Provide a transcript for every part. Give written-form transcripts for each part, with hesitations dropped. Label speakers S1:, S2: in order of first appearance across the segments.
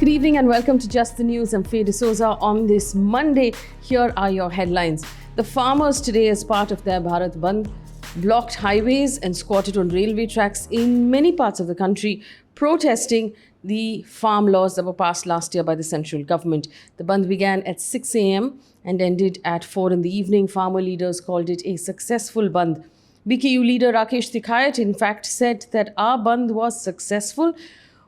S1: Good evening and welcome to Just the News. I'm Faye on this Monday. Here are your headlines. The farmers today, as part of their Bharat Bandh, blocked highways and squatted on railway tracks in many parts of the country, protesting the farm laws that were passed last year by the central government. The Bandh began at 6 a.m. and ended at 4 in the evening. Farmer leaders called it a successful Bandh. BKU leader Rakesh Tikait, in fact, said that our Bandh was successful.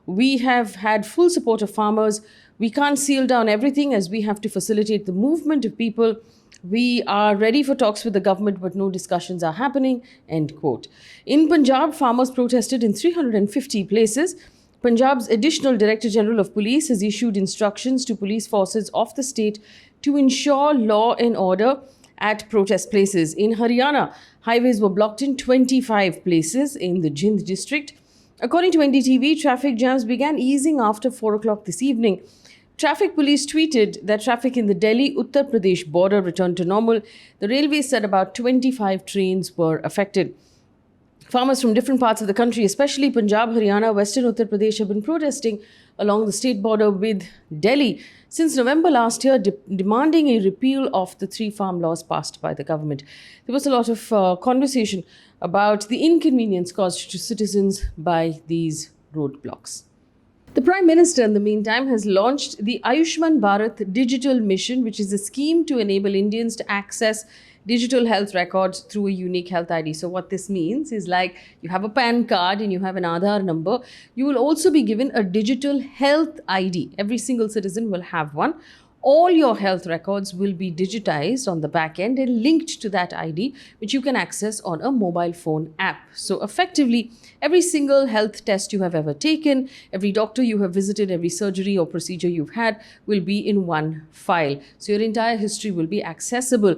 S1: We have had full support of farmers. We can't seal down everything as we have to facilitate the movement of people. We are ready for talks with the government, but no discussions are happening, end quote. In Punjab, farmers protested in 350 places. Punjab's Additional Director General of Police has issued instructions to police forces of the state to ensure law and order at protest places. In Haryana, highways were blocked in 25 places in the Jind district. According to NDTV, traffic jams began easing after 4 o'clock this evening. Traffic police tweeted that traffic in the Delhi-Uttar Pradesh border returned to normal. The railway said about 25 trains were affected. Farmers from different parts of the country, especially Punjab, Haryana, Western Uttar Pradesh, have been protesting along the state border with Delhi since November last year, demanding a repeal of the 3 farm laws passed by the government. There was a lot of conversation about the inconvenience caused to citizens by these roadblocks. The Prime Minister, in the meantime, has launched the Ayushman Bharat Digital Mission, which is a scheme to enable Indians to access digital health records through a unique health ID. So what this means is, like, you have a PAN card and you have an Aadhaar number, you will also be given a digital health ID. Every single citizen will have one. All your health records will be digitized on the back end and linked to that ID, which you can access on a mobile phone app. So effectively, every single health test you have ever taken, every doctor you have visited, every surgery or procedure you've had will be in one file. So your entire history will be accessible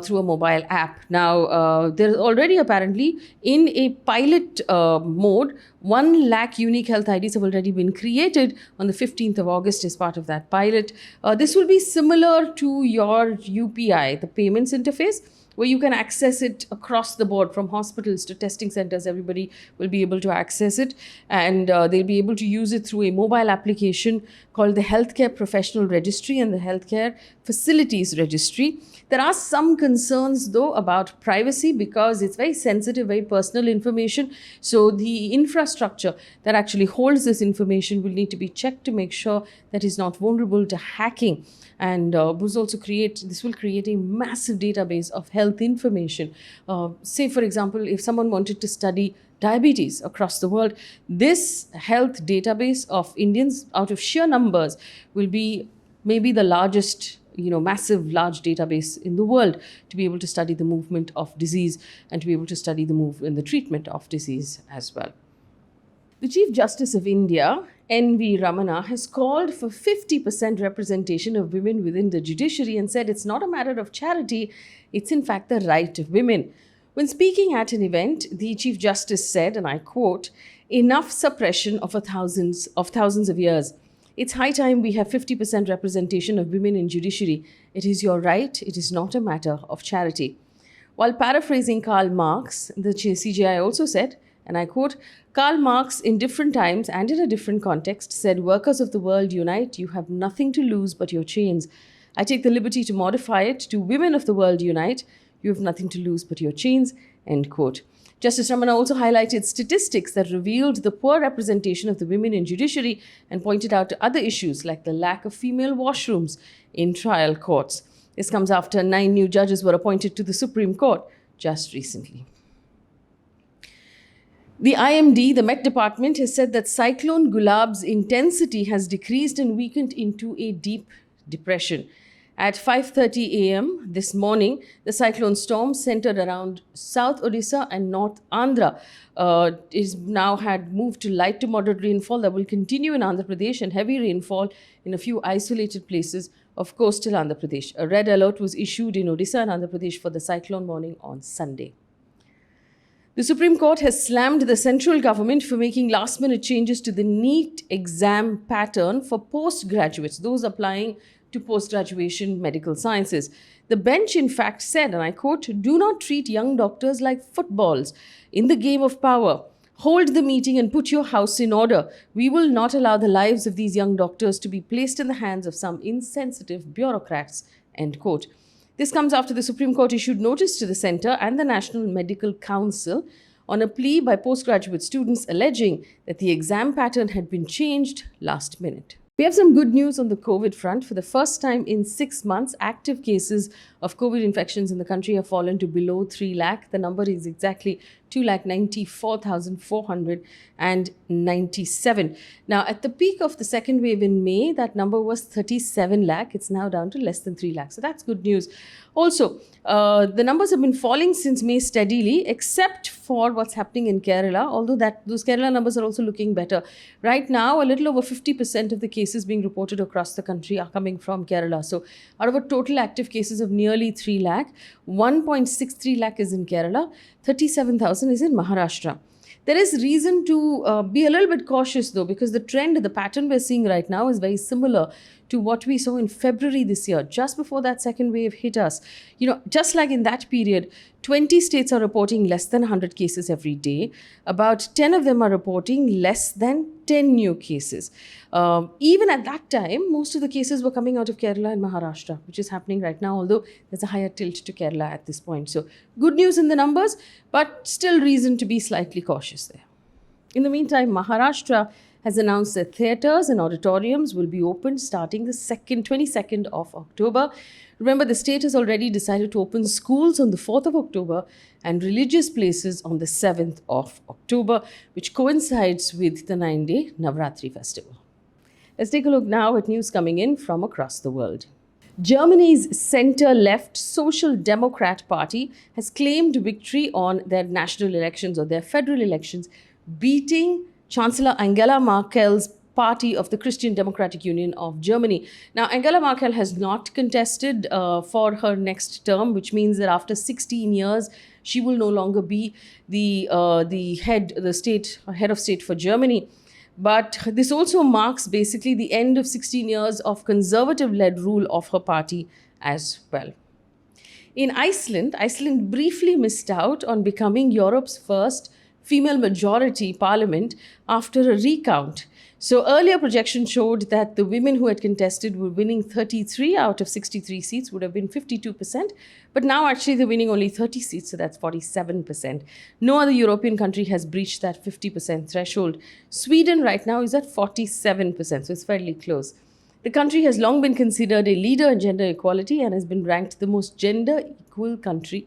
S1: through a mobile app. Now, there's already apparently in a pilot mode, 1 lakh unique health IDs have already been created on the 15th of August as part of that pilot. This will be similar to your UPI, the payments interface, where you can access it across the board from hospitals to testing centers. Everybody will be able to access it, and they'll be able to use it through a mobile application called the Healthcare Professional Registry and the Healthcare Facilities Registry. There are some concerns, though, about privacy because it's very sensitive, very personal information. So the infrastructure that actually holds this information will need to be checked to make sure that it's not vulnerable to hacking. And this will create a massive database of health information. Say, for example, if someone wanted to study diabetes across the world, this health database of Indians, out of sheer numbers, will be maybe the largest, massive, large database in the world to be able to study the movement of disease and to be able to study the treatment of disease as well. The Chief Justice of India, N.V. Ramana, has called for 50% representation of women within the judiciary and said it's not a matter of charity, it's in fact the right of women. When speaking at an event, the Chief Justice said, and I quote, "Enough suppression of thousands of years. It's high time we have 50% representation of women in judiciary. It is your right, it is not a matter of charity." While paraphrasing Karl Marx, the CJI also said, and I quote, "Karl Marx, in different times and in a different context, said, 'Workers of the world, unite. You have nothing to lose but your chains.' I take the liberty to modify it to 'Women of the world, unite. You have nothing to lose but your chains," end quote. Justice Ramana also highlighted statistics that revealed the poor representation of the women in judiciary and pointed out to other issues like the lack of female washrooms in trial courts. This comes after 9 new judges were appointed to the Supreme Court just recently. The IMD, the Met Department, has said that Cyclone Gulab's intensity has decreased and weakened into a deep depression. At 5:30 a.m. this morning, the cyclone storm centered around South Odisha and North Andhra is now had moved to light to moderate rainfall that will continue in Andhra Pradesh and heavy rainfall in a few isolated places of coastal Andhra Pradesh. A red alert was issued in Odisha and Andhra Pradesh for the cyclone warning on Sunday. The Supreme Court has slammed the central government for making last-minute changes to the NEET exam pattern for postgraduates, those applying to post-graduation medical sciences. The bench, in fact, said, and I quote, "Do not treat young doctors like footballs in the game of power. Hold the meeting and put your house in order. We will not allow the lives of these young doctors to be placed in the hands of some insensitive bureaucrats, end quote. This comes after the Supreme Court issued notice to the Centre and the National Medical Council on a plea by postgraduate students alleging that the exam pattern had been changed last minute. We have some good news on the COVID front. For the first time in 6 months, active cases of COVID infections in the country have fallen to below 3 lakh. The number is exactly 2,94,497. Now, at the peak of the second wave in May, that number was 37 lakh. It's now down to less than 3 lakh. So that's good news. Also, the numbers have been falling since May steadily, except for what's happening in Kerala, although those Kerala numbers are also looking better. Right now, a little over 50% of the cases being reported across the country are coming from Kerala. So out of a total active cases of nearly 3 lakh, 1.63 lakh is in Kerala, 37,000 is in Maharashtra. There is reason to be a little bit cautious though, because the trend, the pattern we're seeing right now is very similar to what we saw in February this year, just before that second wave hit us. Just like in that period, 20 states are reporting less than 100 cases every day. About 10 of them are reporting less than 10 new cases. Even at that time, most of the cases were coming out of Kerala and Maharashtra, which is happening right now, although there's a higher tilt to Kerala at this point. So good news in the numbers, but still reason to be slightly cautious there. In the meantime, Maharashtra has announced that theatres and auditoriums will be opened starting the 22nd of October. Remember, the state has already decided to open schools on the 4th of October and religious places on the 7th of October, which coincides with the 9-day Navratri festival. Let's take a look now at news coming in from across the world. Germany's centre-left Social Democrat Party has claimed victory on their national elections or their federal elections, beating Chancellor Angela Merkel's party of the Christian Democratic Union of Germany. Now, Angela Merkel has not contested for her next term, which means that after 16 years, she will no longer be the head of state for Germany. But this also marks basically the end of 16 years of conservative-led rule of her party as well. In Iceland briefly missed out on becoming Europe's first female majority parliament after a recount. So earlier projections showed that the women who had contested were winning 33 out of 63 seats, would have been 52%. But now actually they're winning only 30 seats, so that's 47%. No other European country has breached that 50% threshold. Sweden right now is at 47%, so it's fairly close. The country has long been considered a leader in gender equality and has been ranked the most gender equal country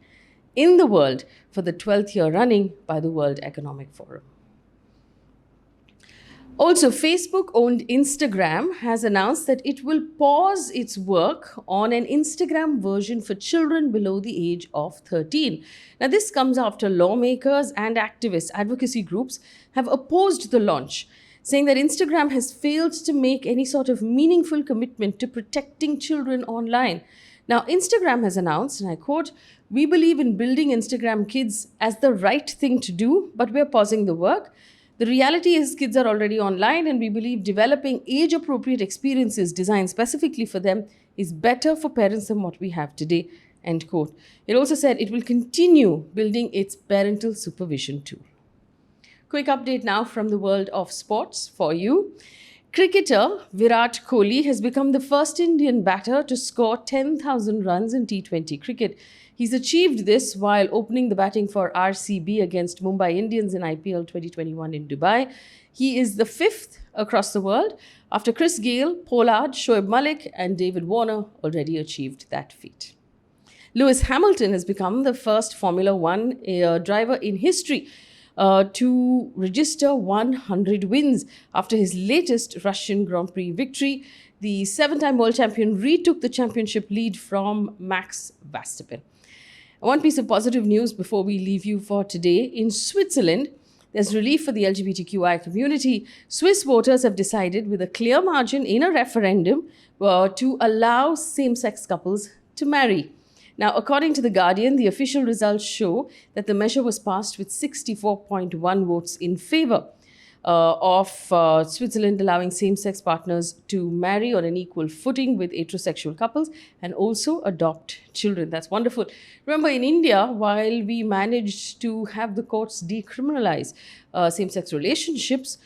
S1: in the world for the 12th year running by the World Economic Forum. Also, Facebook-owned Instagram has announced that it will pause its work on an Instagram version for children below the age of 13. Now, this comes after lawmakers and activists, advocacy groups, have opposed the launch, saying that Instagram has failed to make any sort of meaningful commitment to protecting children online. Now, Instagram has announced, and I quote, "We believe in building Instagram Kids as the right thing to do, but we're pausing the work. The reality is kids are already online, and we believe developing age-appropriate experiences designed specifically for them is better for parents than what we have today," end quote. It also said it will continue building its parental supervision tool. Quick update now from the world of sports for you. Cricketer Virat Kohli has become the first Indian batter to score 10,000 runs in T20 cricket. He's achieved this while opening the batting for RCB against Mumbai Indians in IPL 2021 in Dubai. He is the fifth across the world after Chris Gayle, Pollard, Shoaib Malik and David Warner already achieved that feat. Lewis Hamilton has become the first Formula One driver in history to register 100 wins after his latest Russian Grand Prix victory. The seven-time world champion retook the championship lead from Max Verstappen. One piece of positive news before we leave you for today. In Switzerland, there's relief for the LGBTQI community. Swiss voters have decided with a clear margin in a referendum to allow same-sex couples to marry. Now, according to The Guardian, the official results show that the measure was passed with 64.1 votes in favor. of Switzerland allowing same-sex partners to marry on an equal footing with heterosexual couples and also adopt children. That's wonderful. Remember, in India, while we managed to have the courts decriminalize same-sex relationships,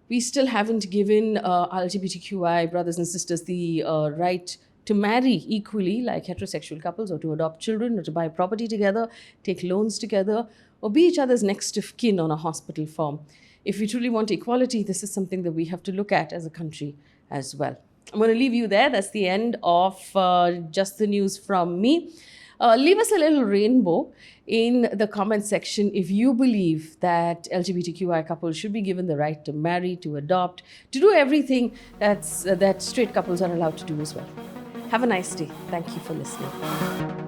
S1: we still haven't given LGBTQI brothers and sisters the right to marry equally like heterosexual couples, or to adopt children, or to buy property together, take loans together, or be each other's next of kin on a hospital form. If we truly want equality, this is something that we have to look at as a country as well. I'm going to leave you there. That's the end of Just the News from me. Leave us a little rainbow in the comment section if you believe that LGBTQI couples should be given the right to marry, to adopt, to do everything that straight couples are allowed to do as well. Have a nice day. Thank you for listening.